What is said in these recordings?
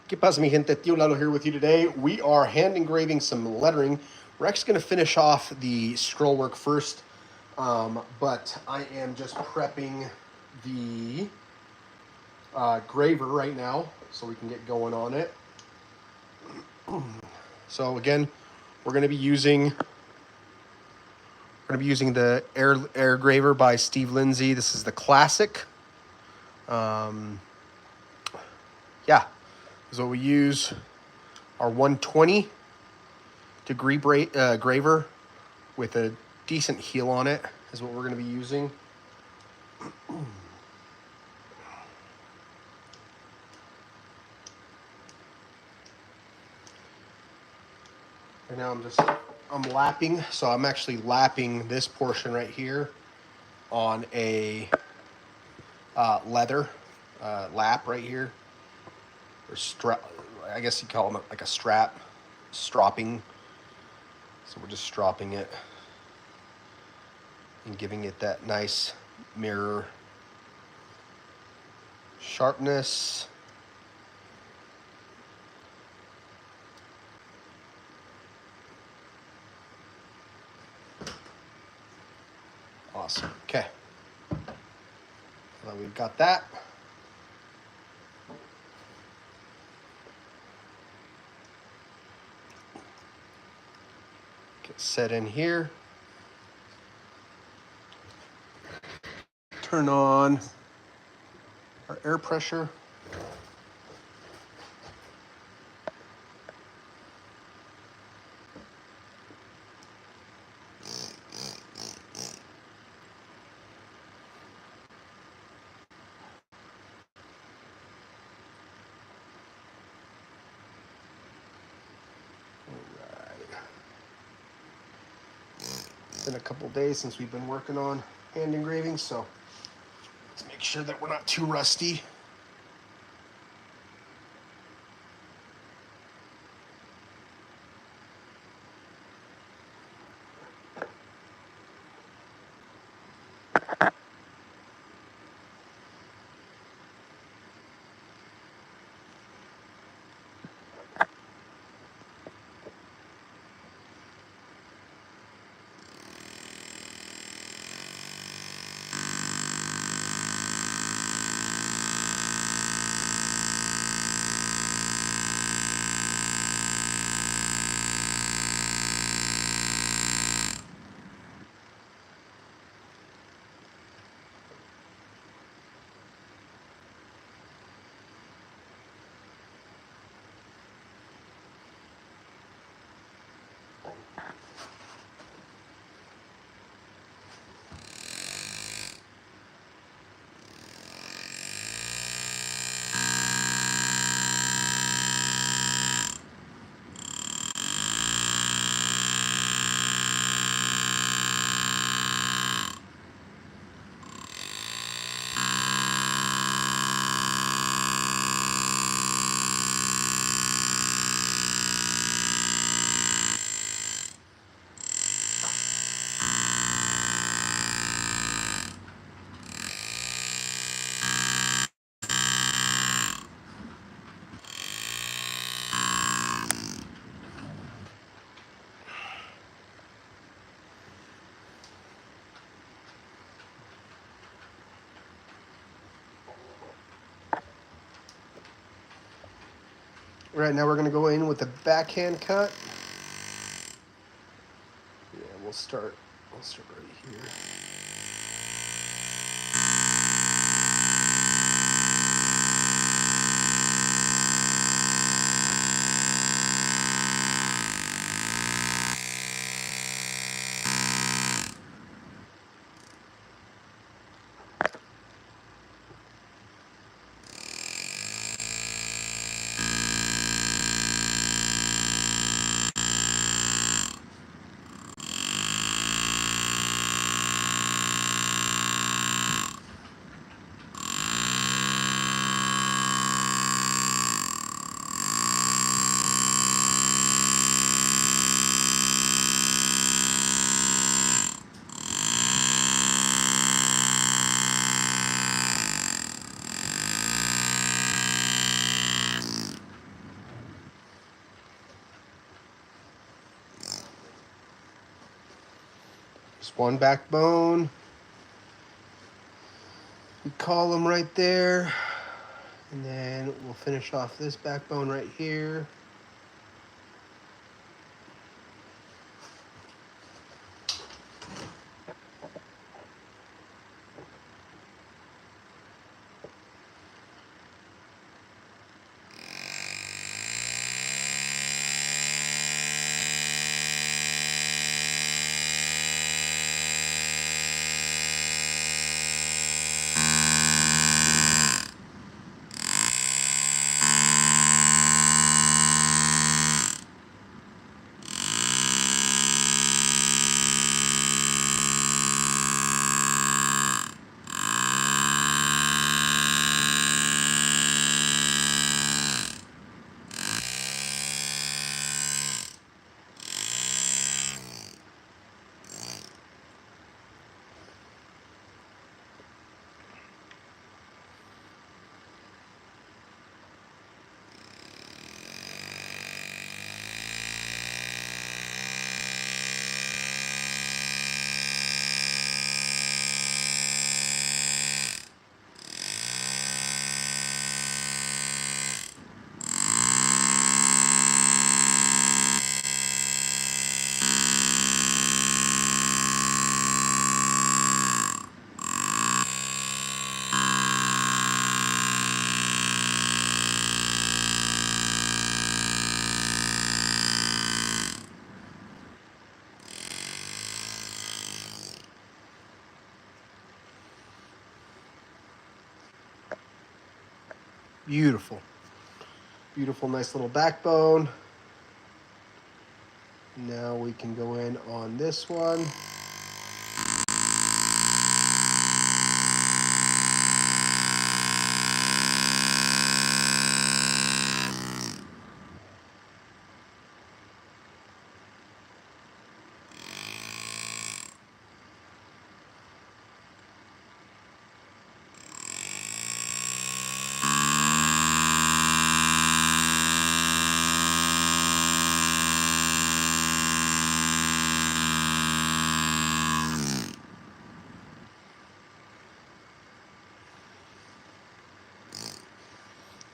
¿Qué pasa, mi gente? Tío Lalo here with you today. We are hand engraving some lettering. We're actually going to finish off the scroll work first, but I am just prepping the graver right now so we can get going on it. So again, we're going to be using the air graver by Steve Lindsay. This is the classic. Yeah, this is what we use. Our 120 degree graver with a decent heel on it is what we're going to be using. Right now I'm lapping, so I'm actually lapping this portion right here on a leather lap right here, or strap. I guess you call them like a stropping. So we're just stropping it and giving it that nice mirror sharpness. Awesome. Okay. Well, we've got that. Get set in here. Turn on our air pressure. Been a couple days since we've been working on hand engraving, so let's make sure that we're not too rusty. Right now we're going to go in with a backhand cut. Yeah, we'll start right here. one backbone. We column right there. And then we'll finish off this backbone right here. Beautiful. Beautiful, nice little backbone. Now we can go in on this one.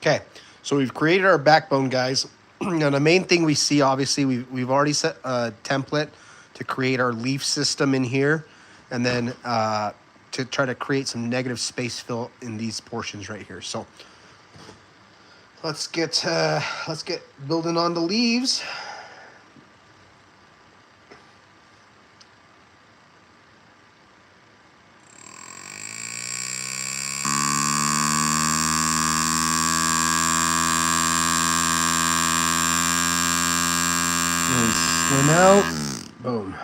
Okay, so we've created our backbone, guys. Now the main thing we see, obviously, we've already set a template to create our leaf system in here, and then to try to create some negative space fill in these portions right here. So let's get building on the leaves. And slim out. Boom.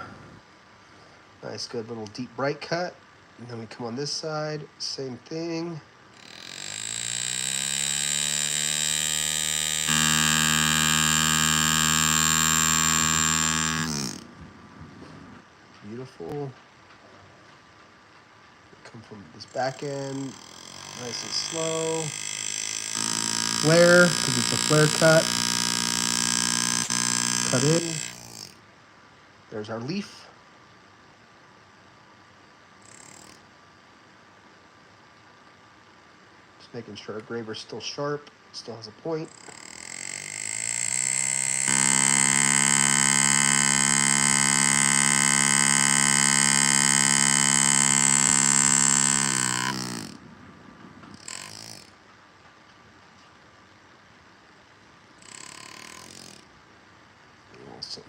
Nice, good little deep bright cut. And then we come on this side, same thing. Beautiful. Come from this back end, nice and slow. Flare, because it's a flare cut. Cut in. There's our leaf. Just making sure our graver's still sharp, still has a point. Awesome.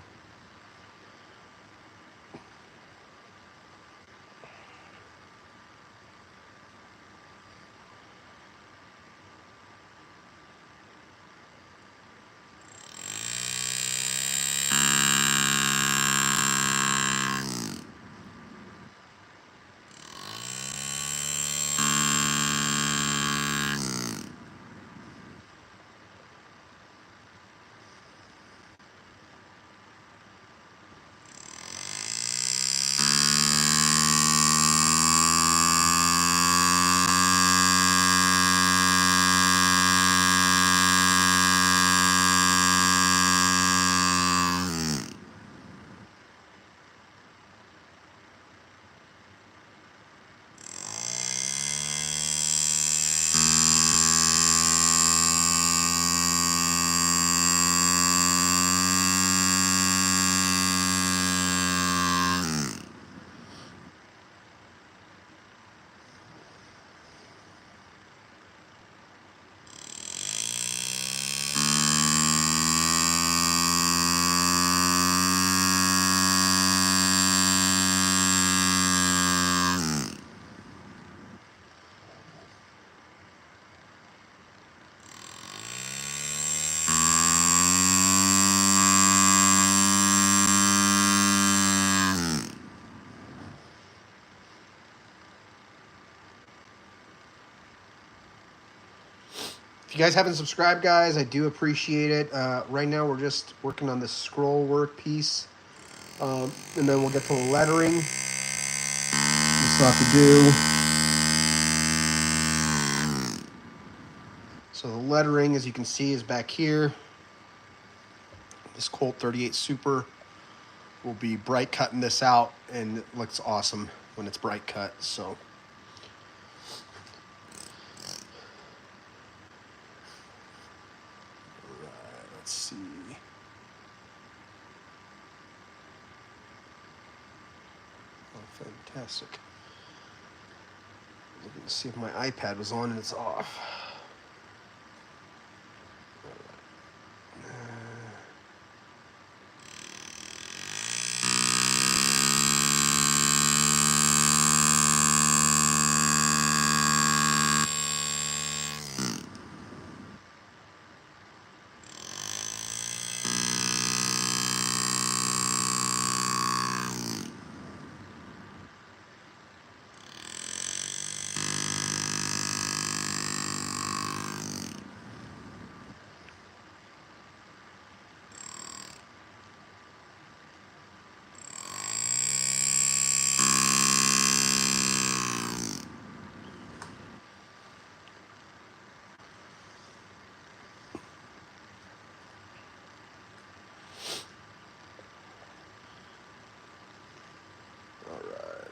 If you guys haven't subscribed, guys, I do appreciate it. Right now, we're just working on this scroll work piece, and then we'll get to the lettering. We still have to do. So the lettering, as you can see, is back here. This Colt 38 Super will be bright cutting this out, and it looks awesome when it's bright cut. So. Let's see. Oh, fantastic. Looking to see if my iPad was on and it's off.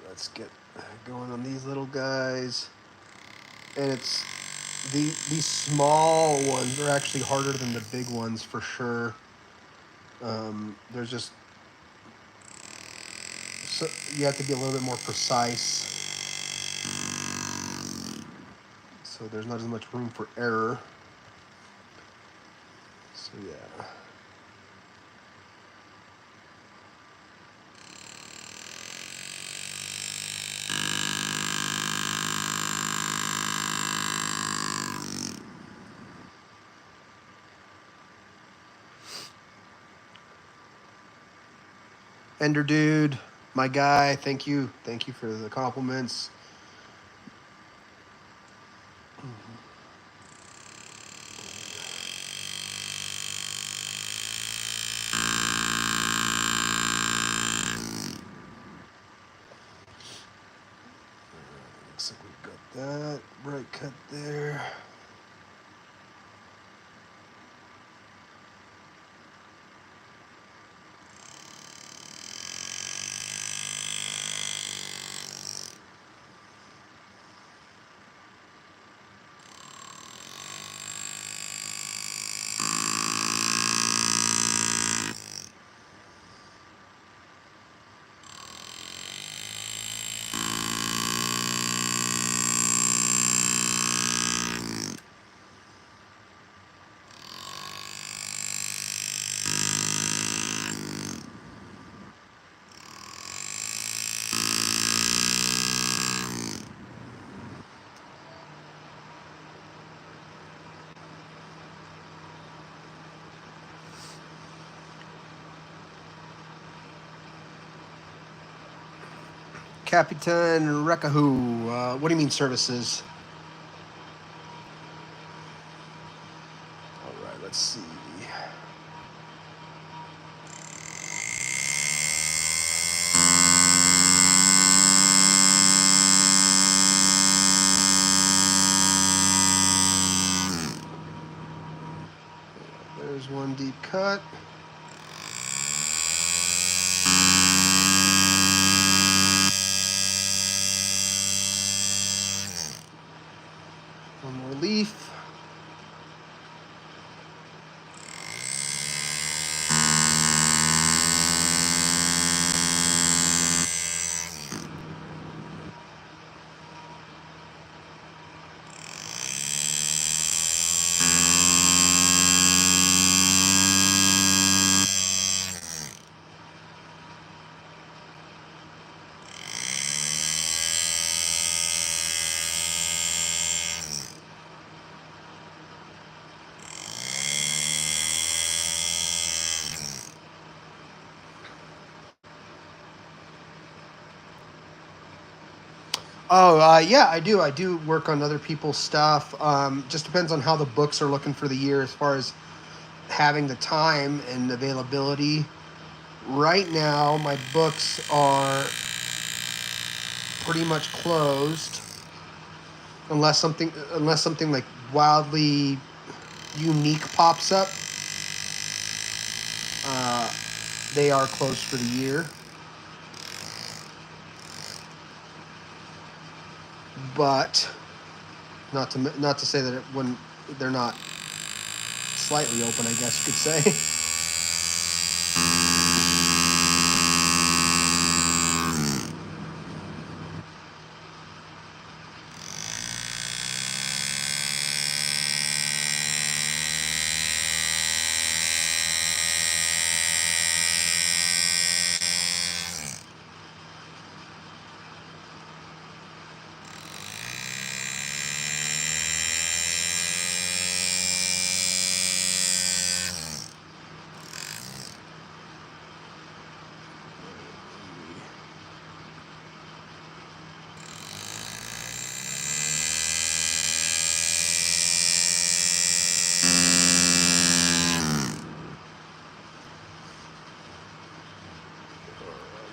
Let's get going on these little guys. And it's these small ones are actually harder than the big ones for sure. There's just so you have to be a little bit more precise. So there's not as much room for error. So yeah. Ender Dude, my guy, thank you. Thank you for the compliments. Looks like we've got that bright cut there. Capitan Rekahu. What do you mean services? All right, let's see. There's one deep cut. One more leaf. Oh, yeah, I do. I do work on other people's stuff. Just depends on how the books are looking for the year as far as having the time and availability. Right now, my books are pretty much closed unless something like wildly unique pops up. Uh, they are closed for the year. But not to say that it wouldn't they're not slightly open, I guess you could say.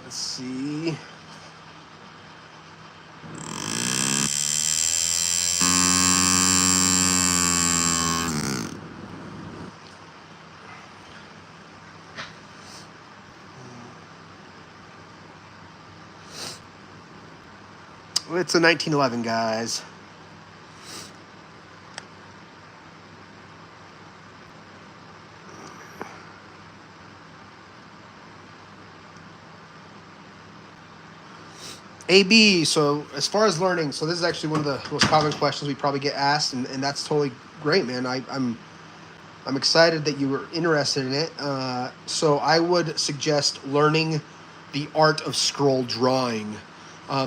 Let's see. It's a 1911, guys. AB. So as far as learning, so this is actually one of the most common questions we probably get asked, and that's totally great, man. I'm excited that you were interested in it. So I would suggest learning the art of scroll drawing.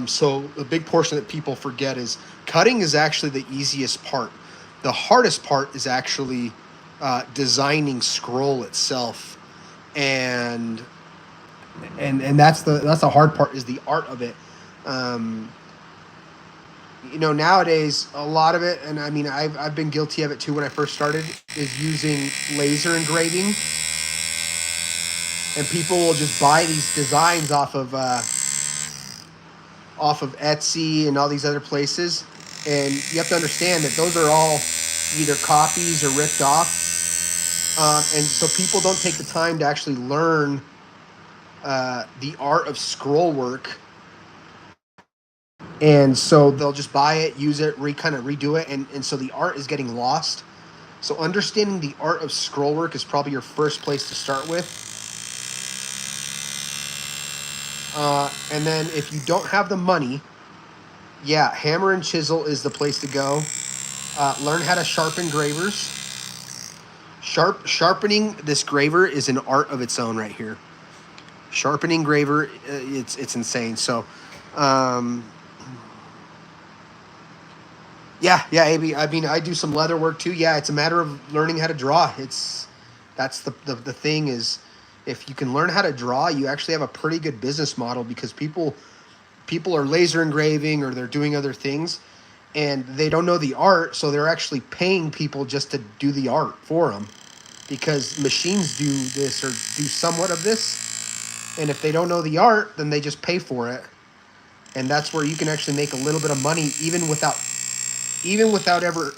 So the big portion that people forget is cutting is actually the easiest part. The hardest part is actually designing scroll itself, and and that's the hard part is the art of it. Um, Nowadays a lot of it, and I mean I've been guilty of it too when I first started, is using laser engraving, and people will just buy these designs off of Etsy and all these other places, and you have to understand that those are all either copies or ripped off, and so people don't take the time to actually learn the art of scroll work, and so they'll just buy it, use it, kind of redo it, and so the art is getting lost. So understanding the art of scroll work is probably your first place to start with. And then if you don't have the money, yeah, hammer and chisel is the place to go. Learn how to sharpen gravers. Sharpening this graver is an art of its own right here. Sharpening graver, it's insane. So, um, yeah, AB. I mean, I do some leather work too. Yeah, it's a matter of learning how to draw. That's the thing is, if you can learn how to draw, you actually have a pretty good business model because people are laser engraving or they're doing other things, and they don't know the art, so they're actually paying people just to do the art for them because machines do this or do somewhat of this, and if they don't know the art, then they just pay for it, and that's where you can actually make a little bit of money even without ever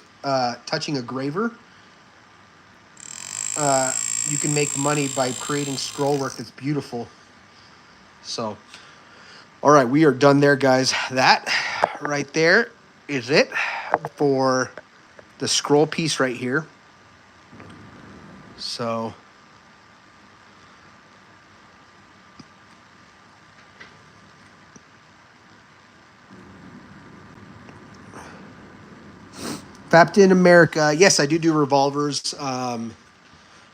touching a graver. uh, you can make money by creating scroll work that's beautiful. So, all right, we are done there, guys. That right there is it for the scroll piece right here. So, Captain America. Yes, I do revolvers.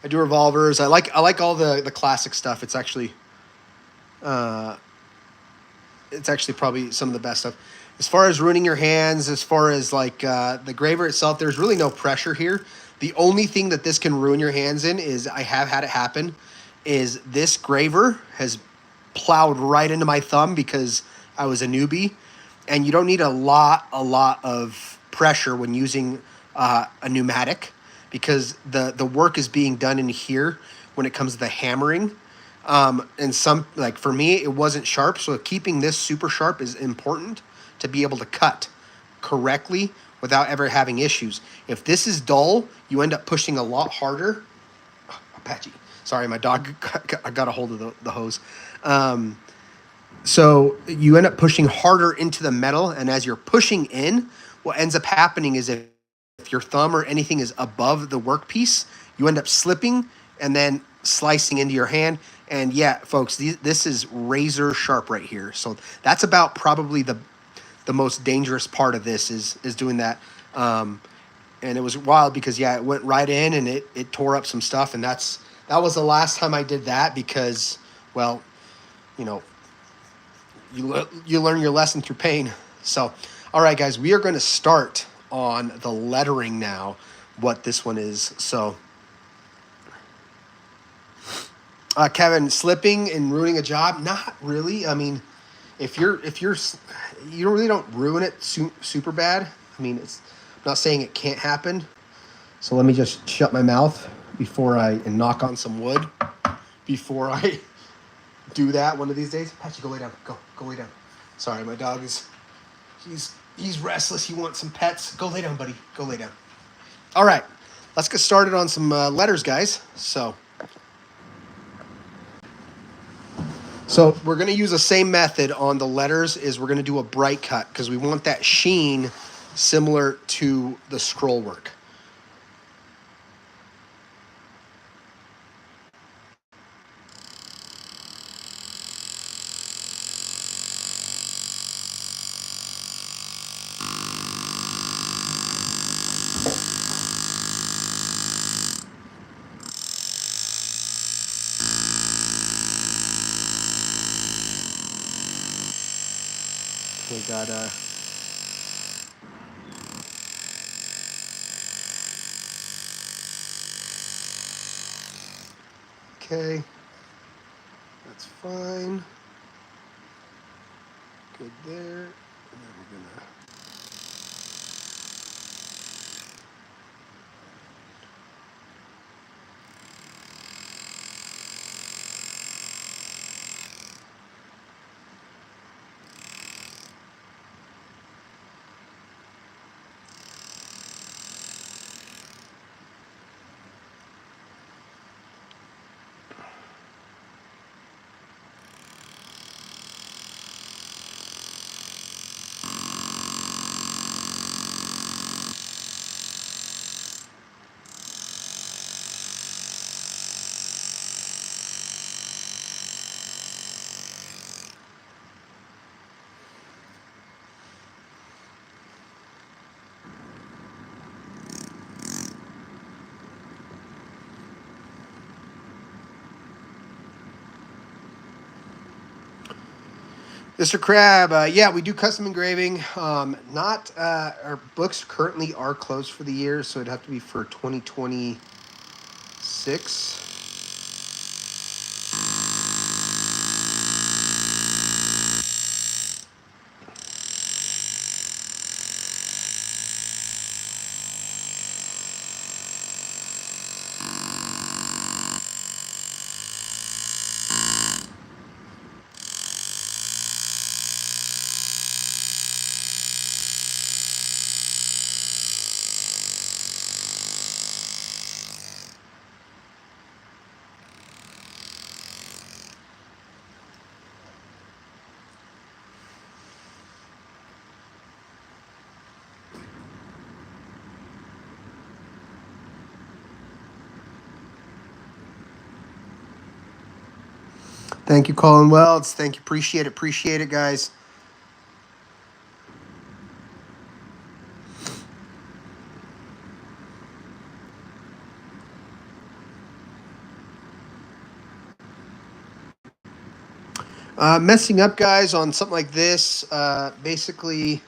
I do revolvers. I like all the classic stuff. Uh, it's actually probably some of the best stuff. As far as ruining your hands, as far as like the graver itself, there's really no pressure here. The only thing that this can ruin your hands in is I have had it happen. Is this graver has plowed right into my thumb because I was a newbie, and you don't need a lot of pressure when using a pneumatic, because the work is being done in here when it comes to the hammering. And some, like for me, it wasn't sharp, so keeping this super sharp is important to be able to cut correctly without ever having issues. If this is dull, you end up pushing a lot harder. Apache. Sorry, my dog got a hold of the hose. So you end up pushing harder into the metal, and as you're pushing in, what ends up happening is if your thumb or anything is above the workpiece, you end up slipping and then slicing into your hand. And yeah, folks, this is razor sharp right here. So that's about probably the most dangerous part of this is doing that. And it was wild because yeah, it went right in and it tore up some stuff, and that was the last time I did that because, well, you know, you learn your lesson through pain. So, all right, guys, we are going to start on the lettering now. What this one is. So, Kevin, slipping and ruining a job? Not really. I mean, if you really don't ruin it super bad. I mean, I'm not saying it can't happen. So let me just shut my mouth and knock on some wood before I do that one of these days. Patchy, go lay down. Go lay down. Sorry, my dog he's restless. He wants some pets. Go lay down, buddy. Go lay down. All right, let's get started on some letters, guys. So we're going to use the same method on the letters. Is we're going to do a bright cut because we want that sheen similar to the scroll work. We got okay, that's fine. Good there. And then we're gonna. Mr. Crab, yeah, we do custom engraving. Not our books currently are closed for the year, so it'd have to be for 2026. Thank you, Colin Welds. Thank you. Appreciate it, guys. Messing up, guys, on something like this. Basically,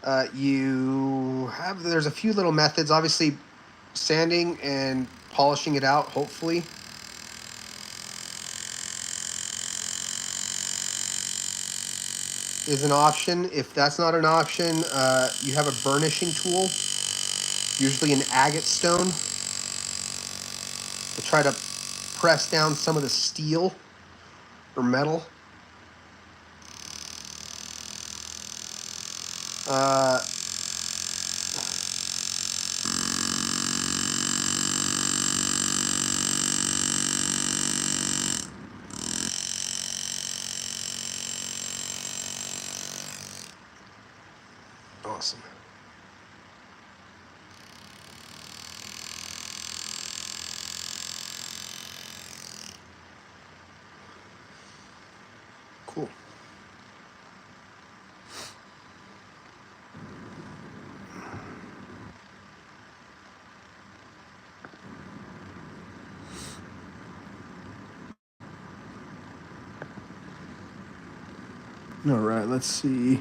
there's a few little methods. Obviously, sanding and polishing it out, hopefully. is an option. If that's not an option, you have a burnishing tool, usually an agate stone, to try to press down some of the steel or metal. Uh, awesome. Cool. All right, let's see.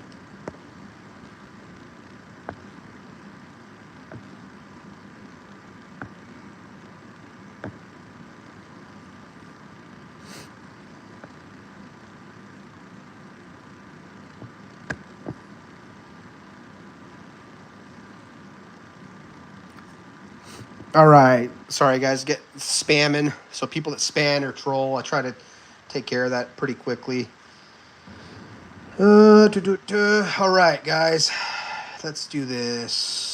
All right. Sorry, guys. Get spamming. So people that spam or troll, I try to take care of that pretty quickly. All right, guys. Let's do this.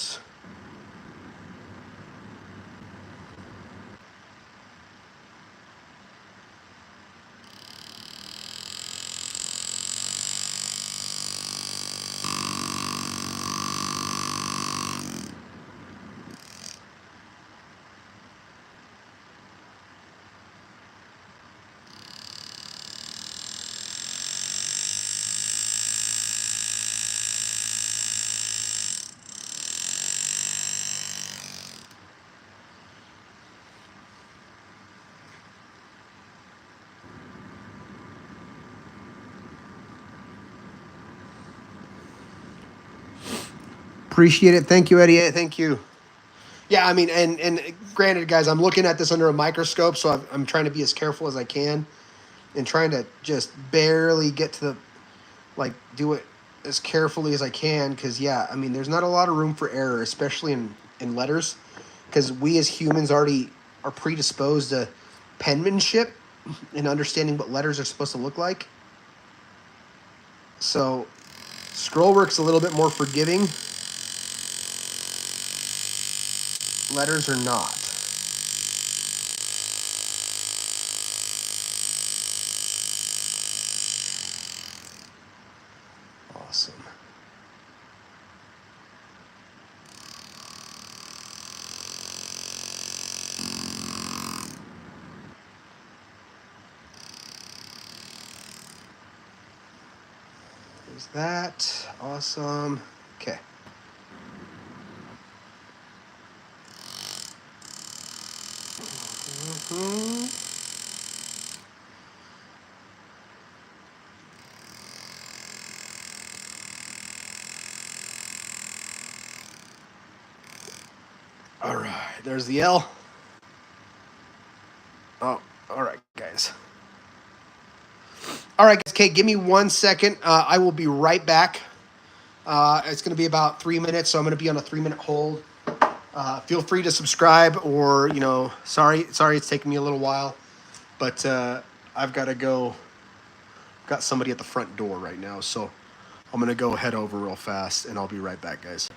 Appreciate it. Thank you, Eddie. Thank you. Yeah, I mean, and granted, guys, I'm looking at this under a microscope, so I'm trying to be as careful as I can, and trying to just barely get to the, like, do it as carefully as I can, because yeah, I mean, there's not a lot of room for error, especially in letters, because we as humans already are predisposed to penmanship and understanding what letters are supposed to look like. So Scrollwork's a little bit more forgiving. Letters are not. Awesome. There's that. Awesome. Okay. All right. There's the L. Oh, all right, guys. All right, guys. Okay, give me 1 second. I will be right back. It's going to be about 3 minutes, so I'm going to be on a 3-minute hold. Feel free to subscribe, or sorry, it's taking me a little while, but I've got to go. Got somebody at the front door right now, so I'm going to go head over real fast, and I'll be right back, guys.